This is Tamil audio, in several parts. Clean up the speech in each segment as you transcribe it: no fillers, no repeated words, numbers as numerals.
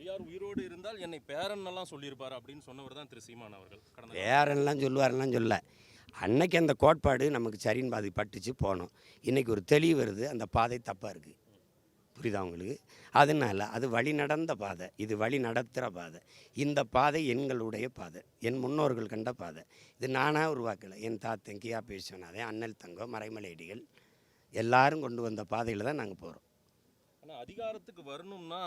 பெரியார் உயிரோடு இருந்தால் என்னை பேரன்னெல்லாம் சொல்லியிருப்பார் அப்படின்னு சொன்னவர் தான் திரு சீமான் அவர்கள். கடந்த பேரெல்லாம் சொல்லுவாரெல்லாம் சொல்ல. அன்னைக்கு அந்த கோட்பாடு நமக்கு சரின்னு பாதி பட்டுச்சு போனோம். இன்றைக்கி ஒரு தெளிவு வருது, அந்த பாதை தப்பாக இருக்குது. புரியுதா உங்களுக்கு? அதனால் அது வழி நடந்த பாதை, இது வழி நடத்துகிற பாதை. இந்த பாதை எங்களுடைய பாதை, என் முன்னோர்கள் கண்ட பாதை. இது நானாக உருவாக்கலை. என் தாத்தன் கியா பேசுவனாதே, அண்ணல் தங்கம், மறைமலையடிகள் எல்லாரும் கொண்டு வந்த பாதையில் தான் நாங்கள் போகிறோம். ஆனால் அதிகாரத்துக்கு வரணும்னா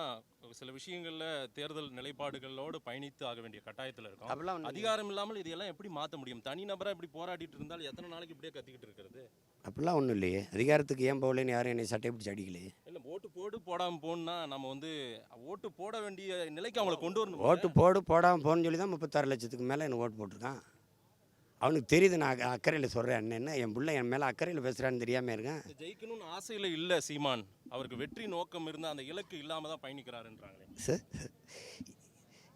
சில விஷயங்களில் தேர்தல் நிலைப்பாடுகளோடு பயணித்து ஆக வேண்டிய கட்டாயத்தில் இருக்கும். அப்படிலாம் அதிகாரம் இல்லாமல் இதெல்லாம் எப்படி மாற்ற முடியும்? தனிநபராக இப்படி போராடிட்டு இருந்தால் எத்தனை நாளைக்கு இப்படியே கத்திக்கிட்டு இருக்கிறது? அப்படிலாம் ஒன்றும் இல்லையே. அதிகாரத்துக்கு ஏன் போகலன்னு யாரும் என்னை சட்டை பிடிச்சி அடிக்கலையே. இல்லை, ஓட்டு போடு போடாமல் போகணுன்னா நம்ம ஓட்டு போட வேண்டிய நிலைக்கு அவங்கள கொண்டு வரணும். ஓட்டு போடு போடாமல் போகணுன்னு சொல்லி தான் 36 லட்சத்துக்கு மேலே எனக்கு ஓட்டு போட்டிருக்கான். அவனுக்கு தெரியுது நான் அக்கறையில் சொல்கிறேன் அண்ணன்னு. என் பிள்ளை என் மேலே அக்கறையில் பேசுகிறான்னு தெரியாமல் இருக்கேன். ஜெயிக்கணும்னு ஆசையில் இல்லை சீமான், அவருக்கு வெற்றி நோக்கம் இருந்தால் அந்த இலக்கு இல்லாமல் தான் பயணிக்கிறாருன்றாங்களே. சார்,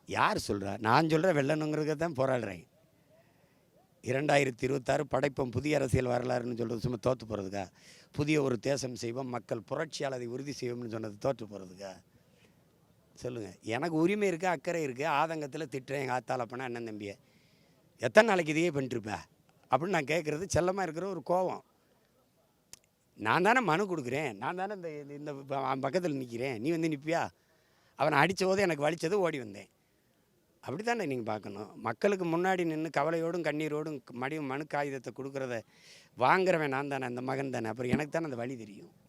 யார் சொல்கிறா? நான் சொல்கிறேன் வெல்லணுங்கிறதுக்கு தான் போராடுறேன். 2026 படைப்போம் புதிய அரசியல் வரலாறுன்னு சொல்கிறது சும்மா தோற்று போகிறதுக்கா? புதிய ஒரு தேசம் செய்வோம், மக்கள் புரட்சியால் அதை உறுதி செய்வோம்னு சொன்னது தோற்று போகிறதுக்கா? சொல்லுங்கள். எனக்கு உரிமை இருக்குது, அக்கறை இருக்குது. ஆதங்கத்தில் திட்டுறேன் எங்கள் ஆத்தால பண்ண அண்ணன் தம்பியை. எத்தனை நாளைக்கு இதையே பண்ணிட்டுருப்பேன் அப்படின்னு நான் கேட்குறது செல்லமாக இருக்கிற ஒரு கோபம். நான் தானே மனு கொடுக்குறேன், நான் தானே இந்த பக்கத்தில் நிற்கிறேன், நீ வந்து நிற்பியா? அவனை அடித்த போது எனக்கு வலித்தது, ஓடி வந்தேன். அப்படி தானே நீங்கள் பார்க்கணும். மக்களுக்கு முன்னாடி நின்று கவலையோடும் கண்ணீரோடும் மனு காகிதத்தை கொடுக்குறத வாங்குறவன் நான் தானே, அந்த மகன் தானே. அப்புறம் எனக்கு தானே அந்த வழி தெரியும்.